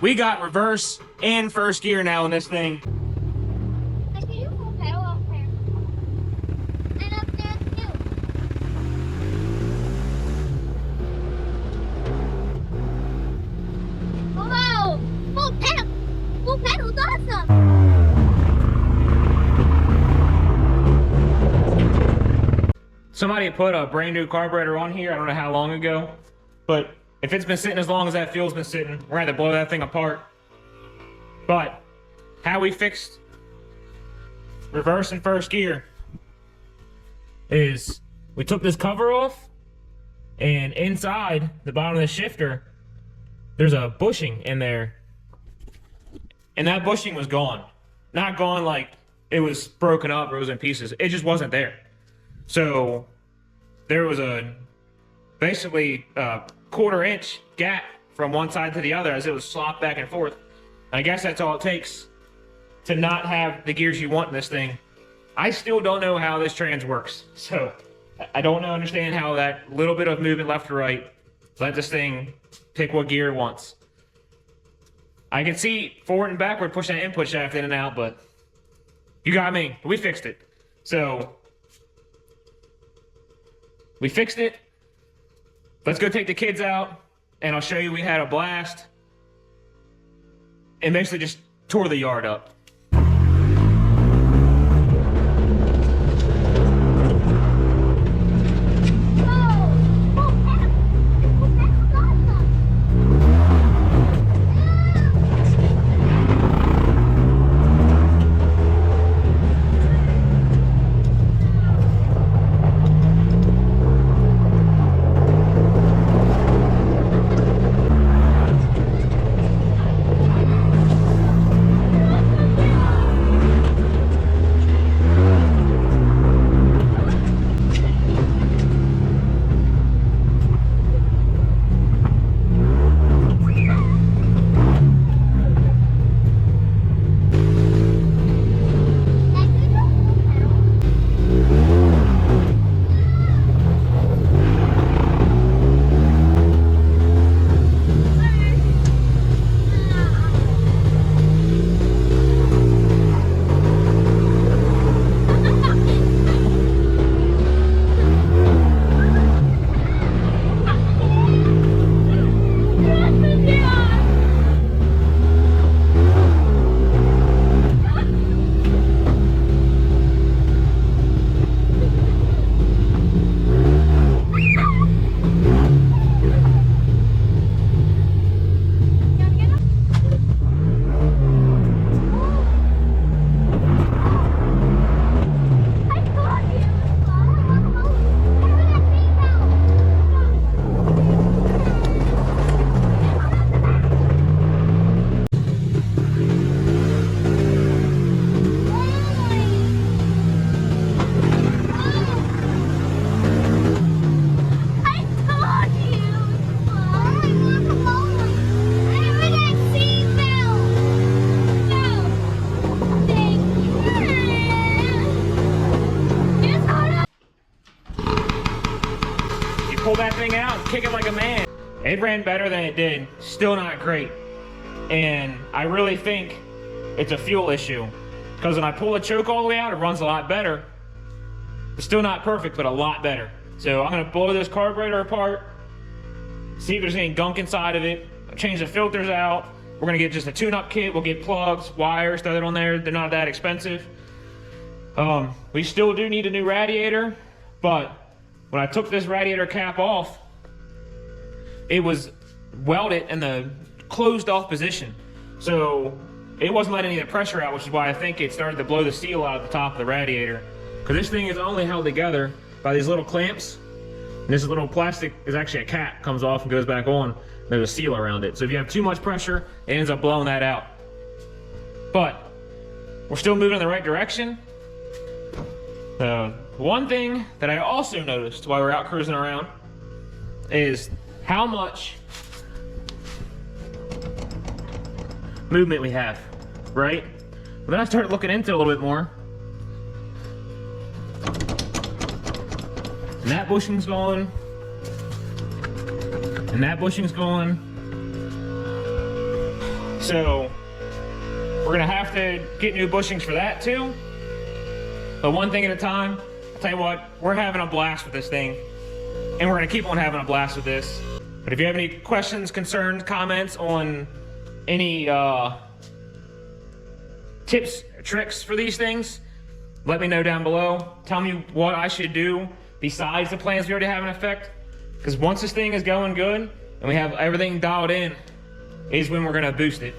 We got reverse and first gear now in this thing. Can you pull pedal off there? And up there too. Whoa! Full pedal! Full pedal's awesome! Somebody put a brand new carburetor on here, I don't know how long ago, but if it's been sitting as long as that fuel's been sitting, we're gonna have to blow that thing apart. But how we fixed reverse and first gear is we took this cover off, and inside the bottom of the shifter, there's a bushing in there. And that bushing was gone. Not gone like it was broken up or it was in pieces. It just wasn't there. So there was basically a 1/4 inch gap from one side to the other as it was slopped back and forth. I guess that's all it takes to not have the gears you want in this thing. I still don't know how this trans works. So I don't understand how that little bit of movement left to right let this thing pick what gear it wants. I can see forward and backward push that input shaft in and out, but you got me. We fixed it. So we fixed it. Let's go take the kids out, and I'll show you we had a blast. And basically just tore the yard up. Pull that thing out and kick it like a man. It ran better than it did. Still not great. And I really think it's a fuel issue. Because when I pull the choke all the way out, it runs a lot better. It's still not perfect, but a lot better. So I'm gonna blow this carburetor apart, see if there's any gunk inside of it, change the filters out. We're gonna get just a tune-up kit. We'll get plugs, wires, throw it on there. They're not that expensive. We still do need a new radiator, but when I took this radiator cap off, it was welded in the closed off position. So it wasn't letting any of the pressure out, which is why I think it started to blow the seal out of the top of the radiator. Because this thing is only held together by these little clamps. And this little plastic is actually a cap, comes off and goes back on. There's a seal around it. So if you have too much pressure, it ends up blowing that out. But we're still moving in the right direction. One thing that I also noticed while we're out cruising around is how much movement we have, right? But then I started looking into it a little bit more. And that bushing's going. And that bushing's going. So we're gonna have to get new bushings for that too. But one thing at a time. I'll tell you what, we're having a blast with this thing. And we're gonna keep on having a blast with this. But if you have any questions, concerns, comments on any tips, tricks for these things, let me know down below. Tell me what I should do besides the plans we already have in effect. Because once this thing is going good and we have everything dialed in, is when we're gonna boost it.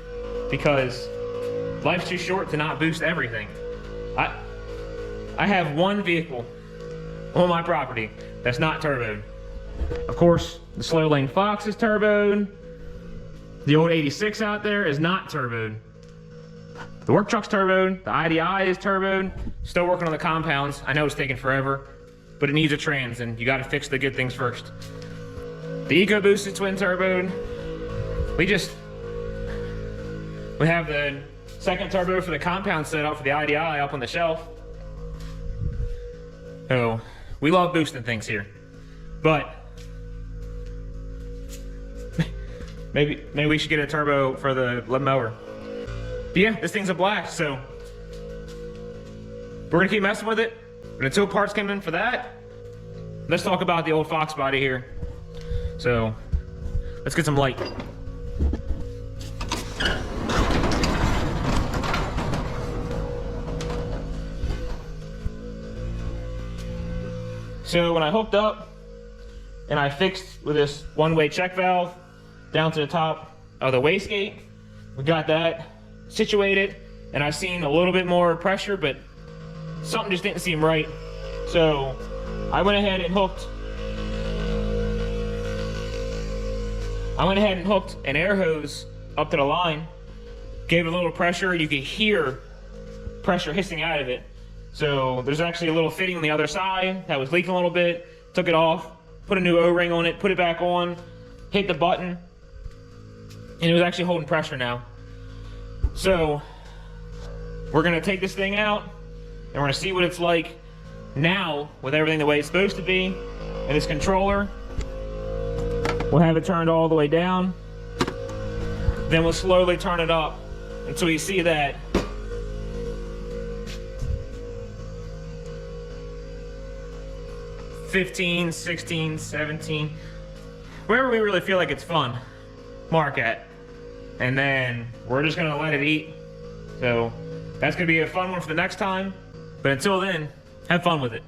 Because life's too short to not boost everything. I have one vehicle on my property that's not turboed. Of course, the slow lane Fox is turboed. The old 86 out there is not turboed. The work truck's turboed. The IDI is turboed. Still working on the compounds. I know it's taking forever, but it needs a trans, and you got to fix the good things first. The EcoBoost is twin turboed. We have the second turbo for the compound set up for the IDI up on the shelf. So we love boosting things here, but maybe we should get a turbo for the mower. But yeah, this thing's a blast. So we're gonna keep messing with it, but until parts come in for that, let's talk about the old Fox body here. So let's get some light. So when I hooked up and I fixed with this one-way check valve down to the top of the wastegate, we got that situated, and I've seen a little bit more pressure, but something just didn't seem right. So I went ahead and hooked an air hose up to the line, gave it a little pressure. You could hear pressure hissing out of it. So there's actually a little fitting on the other side that was leaking a little bit. Took it off, put a new O-ring on it, put it back on, hit the button, and it was actually holding pressure now. So we're gonna take this thing out and we're gonna see what it's like now with everything the way it's supposed to be. And this controller, we'll have it turned all the way down. Then we'll slowly turn it up until you see that 15, 16, 17, wherever we really feel like it's fun, mark at. And then we're just gonna let it eat. So that's gonna be a fun one for the next time. But until then, have fun with it.